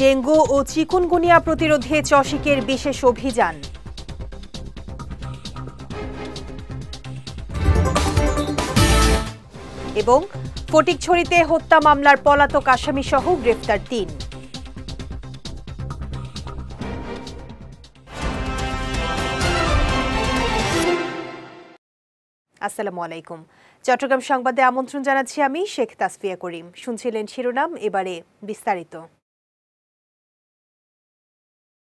Dengue ও chikungunya প্রতিরোধে চসিকের বিশেষ অভিযান। এবং ফটিকছড়িতে হত্যা মামলার পলাতক আসামি সহ গ্রেফতার ৩। আসসালামু আলাইকুম। চট্টগ্রাম সংবাদে আমন্ত্রণ জানাচ্ছি আমি শেখ তাসফিয়া করিম। শুনছিলেন শিরোনাম, এবারে বিস্তারিত।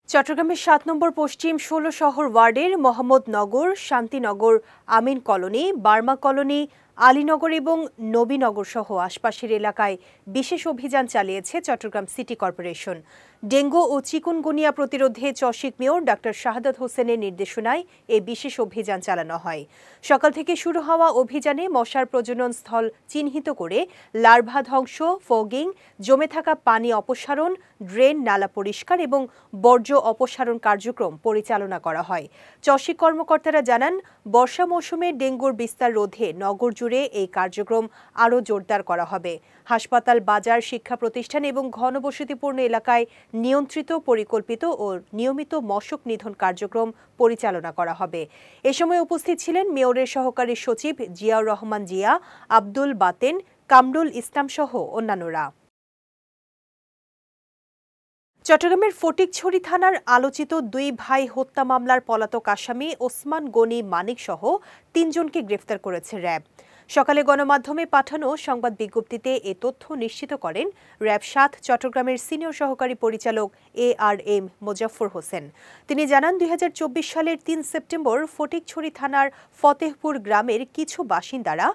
চট্টগ্রামের ৭ নম্বর পশ্চিম ১৬ শহর ওয়ার্ডের মোহাম্মদনগর, শান্তিনগর, আমিন কলোনি, বার্মা কলোনি, আলীনগর এবং নবীনগর সহ আশপাশের এলাকায় বিশেষ অভিযান চালিয়েছে চট্টগ্রাম সিটি কর্পোরেশন। ডেঙ্গু ও চিকুনগুনিয়া প্রতিরোধে চসিক মেয়র ডাক্তার শাহাদাত হোসেনের নির্দেশনায় এই বিশেষ অভিযান চালানো হয়। সকাল থেকে শুরু হওয়া অভিযানে মশার প্রজনন স্থল চিহ্নিত করে লার্ভা ধ্বংস, ফগিং, জমে থাকা পানি অপসারণ, ড্রেন নালা পরিষ্কার এবং বর্জ্য অপসারণ কার্যক্রম পরিচালনা করা হয়। চসিক কর্মকর্তারা জানান, বর্ষা মৌসুমে ডেঙ্গুর বিস্তার রোধে নগর জুড়ে এই কার্যক্রম আরও জোরদার করা হবে। হাসপাতাল, বাজার, শিক্ষা প্রতিষ্ঠান এবং ঘনবসতিপূর্ণ এলাকায় নিয়ন্ত্রিত, পরিকল্পিত ও নিয়মিত মশক নিধন কার্যক্রম পরিচালনা করা হবে। এ সময় উপস্থিত ছিলেন মেয়রের সহকারী সচিব জিয়াউর রহমান জিয়া, আব্দুল বাতেন, কামরুল ইসলাম সহ অন্যান্যরা। চট্টগ্রামের ফটিকছড়ি থানার আলোচিত ২ ভাই হত্যা মামলার পলাতক আসামি ওসমান গনি মানিক সহ ৩ জনকে গ্রেফতার করেছে র্যাব। সকালে গণমাধ্যমে পাঠানো সংবাদ বিজ্ঞপ্তিতে এ তথ্য নিশ্চিত করেন র্যাব ৭ চট্টগ্রামের সিনিয়র সহকারী পরিচালক ARM মোজাফফর হোসেন। তিনি জানান, ২০২৪ সালের ৩ সেপ্টেম্বর ফটিকছড়ি থানার ফতেহপুর গ্রামের কিছু বাসিন্দারা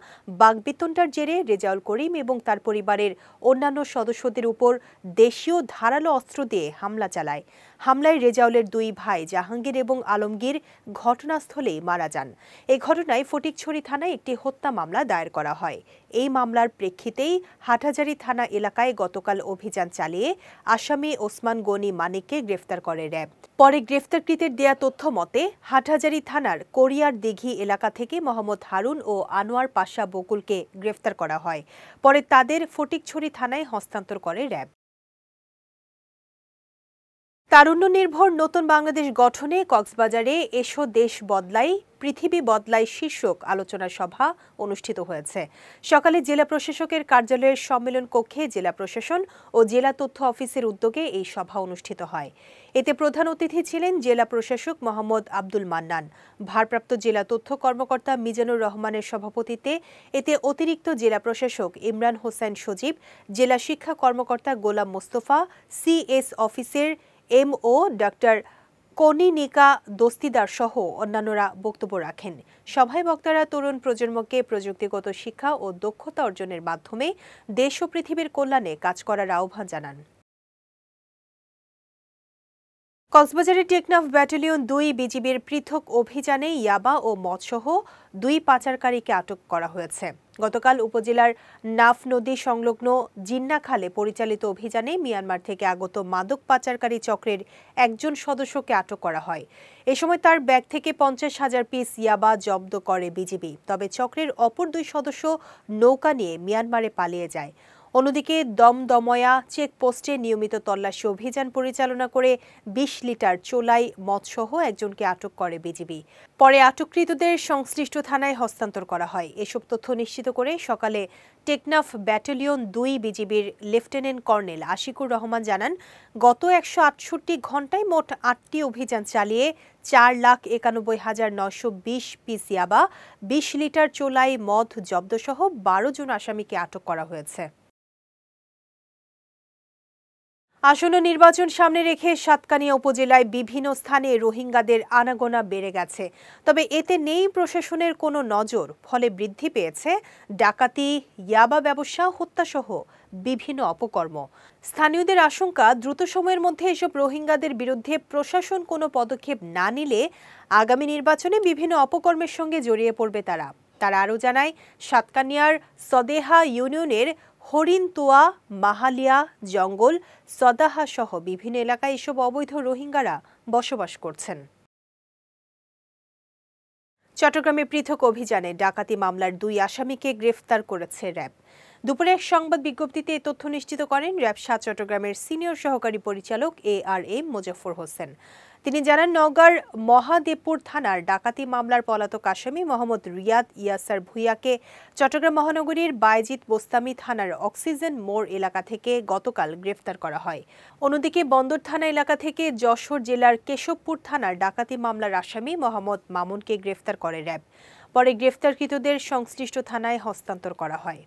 বাকবিতণ্ডার জেরে রেজাউল করিম এবং তার পরিবারের অন্যান্য সদস্যদের উপর দেশীয় ধারালো অস্ত্র দিয়ে হামলা চালায়। হামলায় রেজাউলের ২ ভাই জাহাঙ্গীর এবং আলমগীর ঘটনাস্থলেই মারা যান। এই ঘটনায় ফটিকছড়ি থানায় একটি হত্যা মামলা দায়ের করা হয়। এই মামলার প্রেক্ষিতেই হাটহাজারী থানা এলাকায় গতকাল অভিযান চালিয়ে আসামি ওসমান গনি মানিককে গ্রেফতার করে র্যাব। পরে গ্রেফতারকৃতের দেয়া তথ্য মতে হাটহাজারী থানার কোরিয়ার দিঘি এলাকা থেকে মোহাম্মদ হারুন ও আনোয়ার পাশা বকুলকে গ্রেফতার করা হয়। পরে তাদের ফটিকছড়ি থানায় হস্তান্তর করে র্যাব। তারুণ্য নির্ভর নতুন বাংলাদেশ গঠনে কক্সবাজারে এসো দেশ বদলাই, পৃথিবী বদলাই শীর্ষক আলোচনা সভা অনুষ্ঠিত হয়েছে। সকালে জেলা প্রশাসকের কার্যালয়ের সম্মেলন কক্ষে জেলা প্রশাসন ও জেলা তথ্য অফিসের উদ্যোগে এই সভা অনুষ্ঠিত হয়। এতে প্রধান অতিথি ছিলেন জেলা প্রশাসক মোহাম্মদ আব্দুল মান্নান। ভারপ্রাপ্ত জেলা তথ্য কর্মকর্তা মিজানুর রহমানের সভাপতিত্বে এতে অতিরিক্ত জেলা প্রশাসক ইমরান হোসেন সজীব, জেলা শিক্ষা কর্মকর্তা গোলাম মোস্তফা, CS অফিসের MO ডাক্তার কনিনিকা দস্তিদার সহ অন্যান্যরা বক্তব্য রাখেন। সভায় বক্তারা তরুণ প্রজন্মকে প্রযুক্তিগত শিক্ষা ও দক্ষতা অর্জনের মাধ্যমে দেশ ও পৃথিবীর কল্যাণে কাজ করার আহ্বান জানান। কক্সবাজারের টেকনাফ ব্যাটালিয়ন ২ বিজিবির পৃথক অভিযানে ইয়াবা ও মদসহ ২ পাচারকারীকে আটক করা হয়েছে। গতকাল উপজেলার নাফ নদী সংলগ্ন জিন্না খালে পরিচালিত অভিযানে মিয়ানমার থেকে আগত মাদক পাচারকারী চক্রের একজন সদস্যকে আটক করা হয়। এ সময় তার ব্যাগ থেকে ৫০,০০০ পিস ইয়াবা জব্দ করে বিজিবি। তবে চক্রের অপর ২ সদস্য নৌকা নিয়ে মিয়ানমারে পালিয়ে যায়। অন্যদিকে দমদময়া চেকপোস্টে নিয়মিত তল্লাশি অভিযান পরিচালনা করে ২০ লিটার চোলাই মদসহ একজনকে আটক করে বিজিবি। পরে আটককৃতদের সংশ্লিষ্ট থানায় হস্তান্তর করা হয়। এসব তথ্য নিশ্চিত করে সকালে টেকনাফ ব্যাটালিয়ন ২ বিজিবির লেফটেন্যান্ট কর্নেল আশিকুর রহমান জানান, গত ১৬৮ ঘণ্টায় মোট ৮টি অভিযান চালিয়ে ৪,৯১,৯২০ পিস ইয়াবা, ২০ লিটার চোলাই মদ জব্দসহ ১২ জন আসামিকে আটক করা হয়েছে। আসন্ন নির্বাচন সামনে রেখে সাতকানিয়া উপজেলায় বিভিন্ন স্থানে রোহিঙ্গাদের আনাগোনা বেড়ে গেছে। তবে এতে নেই প্রশাসনের কোনো নজর। ফলে বৃদ্ধি পেয়েছে ডাকাতি, ইয়াবা ব্যবসা, হত্যাসহ বিভিন্ন অপকর্ম। স্থানীয়দের আশঙ্কা, দ্রুত সময়ের মধ্যে এসব রোহিঙ্গাদের বিরুদ্ধে প্রশাসন কোনো পদক্ষেপ না নিলে আগামী নির্বাচনে বিভিন্ন অপকর্মের সঙ্গে জড়িয়ে পড়বে তারা। তারা আরও জানায়, সাতকানিয়ার সদেহা ইউনিয়নের হরিণতোয়া, মাহালিয়া, জঙ্গল, সদাহা সহ বিভিন্ন এলাকায় এসব অবৈধ রোহিঙ্গারা বসবাস করছেন। চট্টগ্রামে পৃথক অভিযানে ডাকাতি মামলার ২ আসামিকে গ্রেফতার করেছে র্যাব। দুপুরে এক সংবাদ বিজ্ঞপ্তিতে এ তথ্য নিশ্চিত করেন র্যাব ৭ চট্টগ্রামের সিনিয়র সহকারী পরিচালক ARM মোজাফফর হোসেন। তিনি জানান, নওগাঁর মহাদেবপুর থানার ডাকাতি মামলার পলাতক আসামি মোহাম্মদ রিয়াদ ইয়াসার ভুইয়াকে চট্টগ্রাম মহানগরীর বায়েজিদ বোস্তামি থানার অক্সিজেন মোড় এলাকা থেকে গতকাল গ্রেফতার করা হয়। অন্যদিকে বন্দর থানা এলাকা থেকে যশোর জেলার কেশবপুর থানার ডাকাতি মামলার আসামি মোহাম্মদ মামুনকে গ্রেফতার করে র্যাব। পরে গ্রেফতারকৃতদের সংশ্লিষ্ট থানায় হস্তান্তর করা হয়।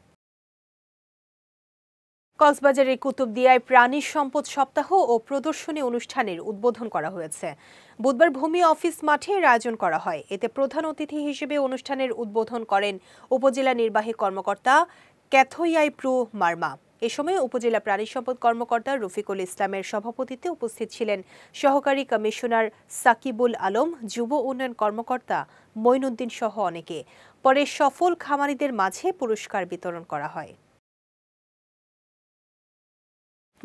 কক্সবাজারের কুতুবদিয়ায় প্রাণী সম্পদ সপ্তাহ ও প্রদর্শনী অনুষ্ঠানের উদ্বোধন করা হয়েছে। বুধবার ভূমি অফিস মাঠে এর আয়োজন করা হয়। এতে প্রধান অতিথি হিসেবে অনুষ্ঠানের উদ্বোধন করেন উপজেলা নির্বাহী কর্মকর্তা ক্যাথোয়াইপ্রু মার্মা। এ সময় উপজেলা প্রাণী সম্পদ কর্মকর্তা রফিকুল ইসলামের সভাপতিত্বে উপস্থিত ছিলেন সহকারী কমিশনার সাকিবুল আলম, যুব উন্নয়ন কর্মকর্তা মঈনুদ্দিন সহ অনেকে। পরে সফল খামারিদের মাঝে পুরস্কার বিতরণ করা হয়।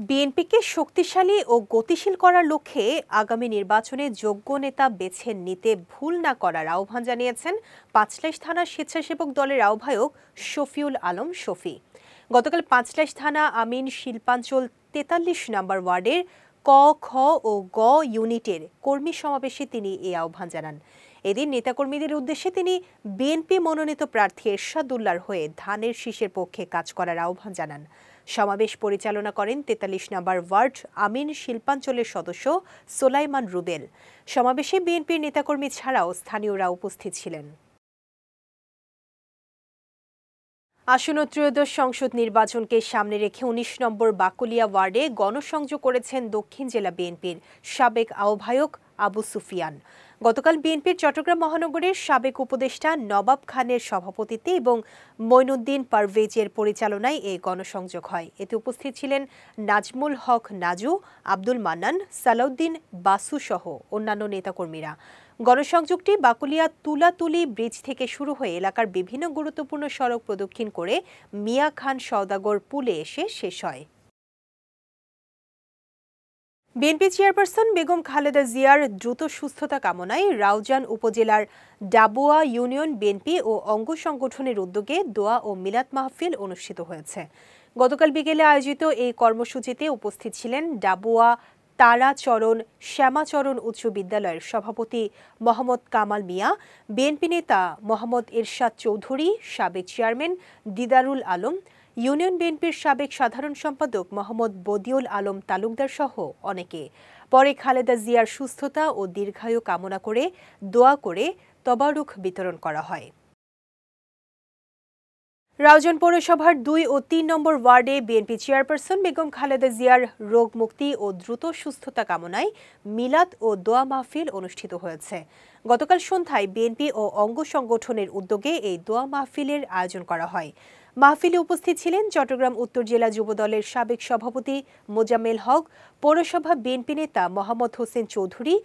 বিএনপিকে শক্তিশালী ও গতিশীল করার লক্ষ্যে আগামী নির্বাচনে যোগ্য নেতা বেছে নিতে ভুল না করার আহ্বান জানিয়েছেন পাঁচলাইশ থানা স্বেচ্ছাসেবক দলের আহ্বায়ক শফিউল আলম শফি। গতকাল পাঁচলাইশ থানা আমিন শিল্পাঞ্চল ৪৩ নম্বর ওয়ার্ডের ক, খ ও গ ইউনিটের কর্মী সমাবেশে তিনি এই আহ্বান জানান। এদিন নেতাকর্মীদের উদ্দেশ্যে তিনি বিএনপি মনোনীত প্রার্থী এরশাদুল্লাহর হয়ে ধানের শীষের পক্ষে কাজ করার আহ্বান জানান। সমাবেশ পরিচালনা করেন ৪৩ নম্বর ওয়ার্ড আমিন শিল্পাঞ্চলের সদস্য সোলাইমান রুবেল। সমাবেশে বিএনপির নেতাকর্মী ছাড়াও স্থানীয়রা উপস্থিত ছিলেন। আসন্ন ত্রয়োদশ সংসদ নির্বাচনকে সামনে রেখে ১৯ নম্বর বাকলিয়া ওয়ার্ডে গণসংযোগ করেছেন দক্ষিণ জেলা বিএনপির সাবেক আহ্বায়ক আবু সুফিয়ান। গতকাল বিএনপির চট্টগ্রাম মহানগরের সাবেক উপদেষ্টা নবাব খানের সভাপতিত্বে এবং মঈনুদ্দিন পারভেজের পরিচালনায় এই গণসংযোগ হয়। এতে উপস্থিত ছিলেন নাজমুল হক নাজু, আব্দুল মান্নান, সালাউদ্দিন বাসু সহ অন্যান্য নেতাকর্মীরা। গণসংযোগটি বাকুলিয়া তুলাতুলি ব্রিজ থেকে শুরু হয়ে এলাকার বিভিন্ন গুরুত্বপূর্ণ সড়ক প্রদক্ষিণ করে মিয়া খান সওদাগর পুলে এসে শেষ হয়। বিএনপি চেয়ারপারসন বেগম খালেদা জিয়ার দ্রুত সুস্থতা কামনায় রাউজান উপজেলার ডাবুয়া ইউনিয়ন বিএনপি ও অঙ্গ সংগঠনের উদ্যোগে দোয়া ও মিলাদ মাহফিল অনুষ্ঠিত হয়েছে। গতকাল বিকেলে আয়োজিত এই কর্মসূচিতে উপস্থিত ছিলেন ডাবুয়া তারাচরণ শ্যামাচরণ উচ্চ বিদ্যালয়ের সভাপতি মোহাম্মদ কামাল মিয়া, বিএনপি নেতা মোহাম্মদ এরশাদ চৌধুরী, সাবেক চেয়ারম্যান দিদারুল আলম, ইউনিয়ন বিএনপির সাবেক সাধারণ সম্পাদক মোহাম্মদ বদিউল আলম তালুকদার সহ অনেকে। পরে খালেদা জিয়ার সুস্থতা ও দীর্ঘায়ু কামনা করে দোয়া করে তবারুক বিতরণ করা হয়। রাউজান পৌরসভার ২ ও ৩ নম্বর ওয়ার্ডে বিএনপি চেয়ারপারসন বেগম খালেদা জিয়ার রোগ মুক্তি ও দ্রুত সুস্থতা কামনায় মিলাদ ও দোয়া মাহফিল অনুষ্ঠিত হয়েছে। গতকাল সন্ধ্যায় বিএনপি ও অঙ্গ সংগঠনের উদ্যোগে এই দোয়া মাহফিলের আয়োজন করা হয়। মাহফিলে উপস্থিত ছিলেন চট্টগ্রাম উত্তর জেলা যুবদলের সাবেক সভাপতি মোজাম্মেল হক, পৌরসভা বিএনপি নেতা মোহাম্মদ হোসেন চৌধুরী,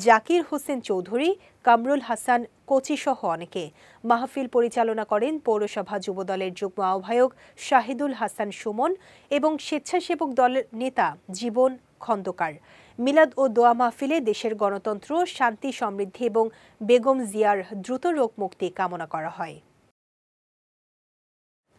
জাকির হোসেন চৌধুরী, কামরুল হাসান কোচি সহ অনেকে। মাহফিল পরিচালনা করেন পৌরসভা যুবদলের যুগ্ম আহ্বায়ক শাহিদুল হাসান সুমন এবং স্বেচ্ছাসেবক দলের নেতা জীবন খন্দকার। মিলাদ ও দোয়া মাহফিলে দেশের গণতন্ত্র, শান্তি, সমৃদ্ধি এবং বেগম জিয়ার দ্রুত রোগ মুক্তি কামনা করা হয়।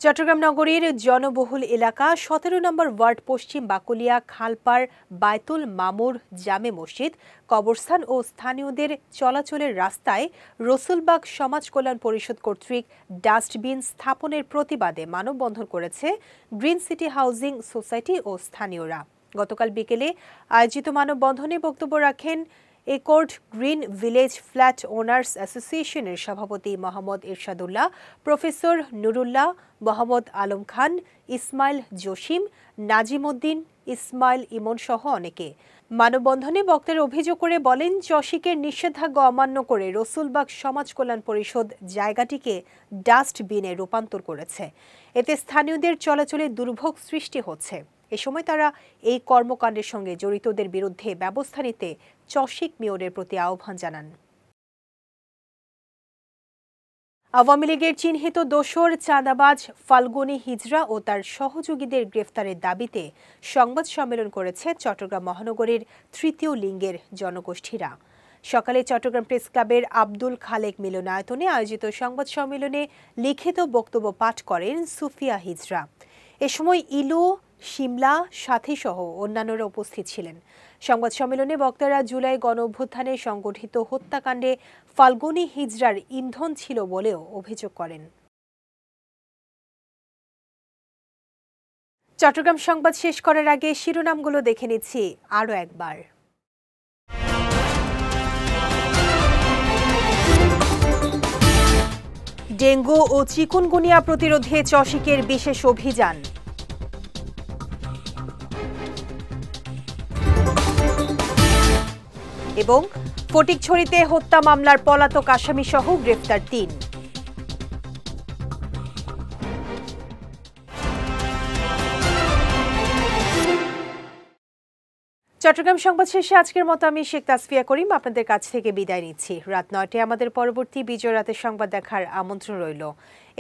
চট্টগ্রাম নগরীর জনবহুল এলাকা ১৭ নম্বর ওয়ার্ড পশ্চিম বাকুলিয়া খালপাড় বায়তুল মামুর জামে মসজিদ, কবরস্থান ও স্থানীয়দের চলাচলের রাস্তায় রসুলবাগ সমাজ কল্যাণ পরিষদ কর্তৃক ডাস্টবিন স্থাপনের প্রতিবাদে মানববন্ধন করেছে গ্রিন সিটি হাউজিং সোসাইটি ও স্থানীয়রা। গতকাল বিকেলে আয়োজিত মানববন্ধনে বক্তব্য রাখেন accord green village flat owners অ্যাসোসিয়েশনের সভাপতি মোহাম্মদ এরশাদুল্লাহ, প্রফেসর নুরুল্লাহ, মোহাম্মদ আলম খান, ইসমাইল জসিম, নাজিমউদ্দিন, ইসমাইল ইমন সহ অনেকে। মানববন্ধনে বক্তারা অভিযোগ করে বলেন, চসিকের নিষেধাজ্ঞা অমান্য করে রসুলবাগ সমাজ কল্যাণ পরিষদ জায়গাটিকে ডাস্টবিনে রূপান্তর করেছে। এতে স্থানীয়দের চলাচলে দুর্ভোগ সৃষ্টি হচ্ছে। এ সময় তারা এই কর্মকাণ্ডের সঙ্গে জড়িতদের বিরুদ্ধে ব্যবস্থা নিতে চসিক মেয়রের প্রতি আহ্বান জানান। আওয়ামী লীগের চিহ্নিত দোসর চাঁদাবাজ ফাল্গুনী হিজরা ও তার সহযোগীদের গ্রেফতারের দাবিতে সংবাদ সম্মেলন করেছে চট্টগ্রাম মহানগরের তৃতীয় লিঙ্গের জনগোষ্ঠীরা। সকালে চট্টগ্রাম প্রেস ক্লাবের আব্দুল খালেক মিলনায়তনে আয়োজিত সংবাদ সম্মেলনে লিখিত বক্তব্য পাঠ করেন সুফিয়া হিজরা। এ সময় ইলু, শিমলা, সাথী সহ অন্যান্যরা উপস্থিত ছিলেন। সংবাদ সম্মেলনে বক্তারা জুলাই গণঅভ্যুত্থানে সংগঠিত হত্যাকাণ্ডে ফাল্গুনী হিজড়ার ইন্ধন ছিল বলেও অভিযোগ করেন। চট্টগ্রাম সংবাদ শেষ করার আগে শিরোনামগুলো দেখে নিচ্ছি আরও একবার। ডেঙ্গু ও চিকুনগুনিয়া প্রতিরোধে চসিকের বিশেষ অভিযান। এবং ফটিকছড়িতে হত্যা মামলার পলাতক আসামি সহ গ্রেফতার ৩। চট্টগ্রাম সংবাদ শেষে আজকের মতো আমি শেখ তাসফিয়া করিম আপনাদের কাছ থেকে বিদায় নিচ্ছি। রাত 9টায় আমাদের পরবর্তী বিজয় রাতের সংবাদ দেখার আমন্ত্রণ রইল।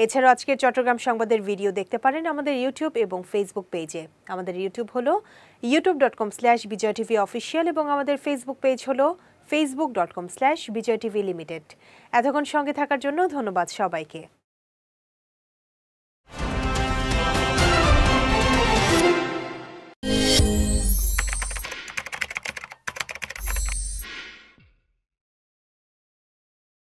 এছাড়াও আজকের চট্টগ্রাম সংবাদের ভিডিও দেখতে পারেন আমাদের ইউটিউব এবং ফেসবুক পেজে। আমাদের ইউটিউব হলো youtube.com/BijayTVOfficial এবং আমাদের ফেসবুক পেজ হলো facebook.com/BijayTVLimited। এতক্ষণ সঙ্গে থাকার জন্য ধন্যবাদ সবাইকে।